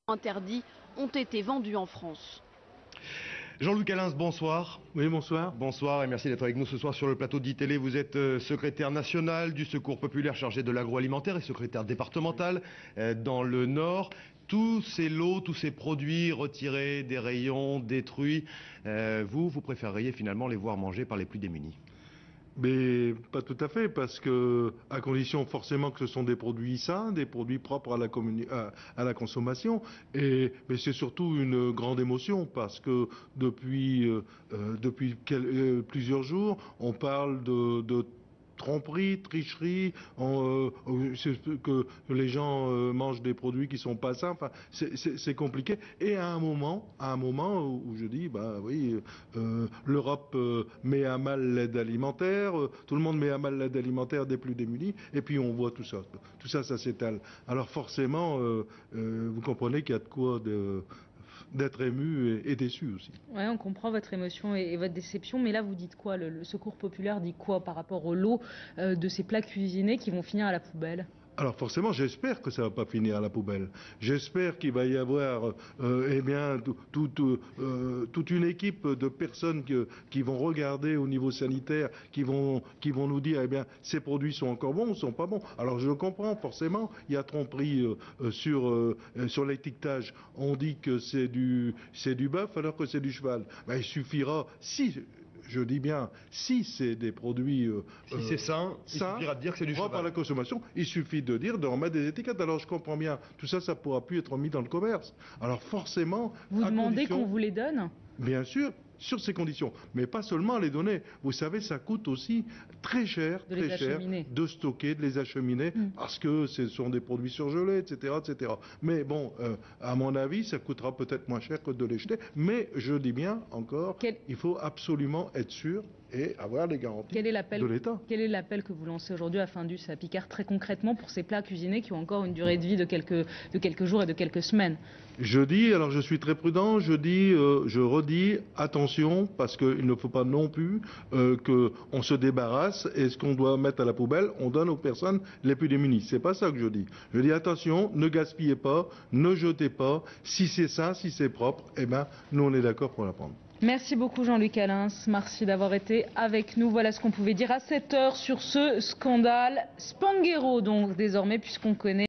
interdits ont été vendus en France. Jean-Luc Alins, bonsoir. Oui, bonsoir. Bonsoir et merci d'être avec nous ce soir sur le plateau d'ITélé. Vous êtes secrétaire national du Secours populaire chargé de l'agroalimentaire et secrétaire départemental dans le Nord. Tous ces lots, tous ces produits retirés des rayons, détruits, vous préféreriez finalement les voir mangés par les plus démunis? Mais pas tout à fait, parce que, à condition forcément que ce sont des produits sains, des produits propres à la consommation. Mais c'est surtout une grande émotion, parce que depuis plusieurs jours, on parle de tromperie, tricherie, que les gens mangent des produits qui sont pas sains. Enfin, c'est compliqué. Et à un moment où je dis, bah oui, l'Europe met à mal l'aide alimentaire, tout le monde met à mal l'aide alimentaire des plus démunis, et puis on voit tout ça, ça s'étale. Alors forcément, vous comprenez qu'il y a de quoi d'être ému et déçu aussi. Oui, on comprend votre émotion et votre déception, mais là vous dites quoi? Le Secours populaire dit quoi par rapport au lot de ces plats cuisinés qui vont finir à la poubelle? Alors forcément, j'espère que ça va pas finir à la poubelle. J'espère qu'il va y avoir eh bien, toute une équipe de personnes qui vont regarder au niveau sanitaire, qui vont nous dire, eh bien, ces produits sont encore bons ou sont pas bons. Alors je comprends, forcément, il y a tromperie sur l'étiquetage. On dit que c'est du bœuf alors que c'est du cheval. Ben, il suffira, je dis bien, si c'est des produits si c'est sain, il suffira de dire que c'est du cheval. Propre à la consommation, il suffit de remettre des étiquettes. Alors je comprends bien, tout ça, ça ne pourra plus être mis dans le commerce. Alors forcément... Vous demandez qu'on vous les donne? Bien sûr, sur ces conditions. Mais pas seulement les donner. Vous savez, ça coûte aussi très cher de stocker, de les acheminer, parce que ce sont des produits surgelés, etc., etc. Mais bon, à mon avis, ça coûtera peut-être moins cher que de les jeter. Mais je dis bien encore, il faut absolument être sûr et avoir les garanties de l'État. Quel est l'appel que vous lancez aujourd'hui à Findus, à Picard, très concrètement pour ces plats cuisinés qui ont encore une durée de vie de quelques jours et de quelques semaines? Je dis, alors je suis très prudent, je redis, attention, parce qu'il ne faut pas non plus qu'on se débarrasse, et ce qu'on doit mettre à la poubelle, on donne aux personnes les plus démunies. C'est pas ça que je dis. Je dis attention, ne gaspillez pas, ne jetez pas. Si c'est sain, si c'est propre, eh ben, nous on est d'accord pour la prendre. Merci beaucoup Jean-Luc Alins, merci d'avoir été avec nous. Voilà ce qu'on pouvait dire à cette heure sur ce scandale Spanghero, donc désormais, puisqu'on connaît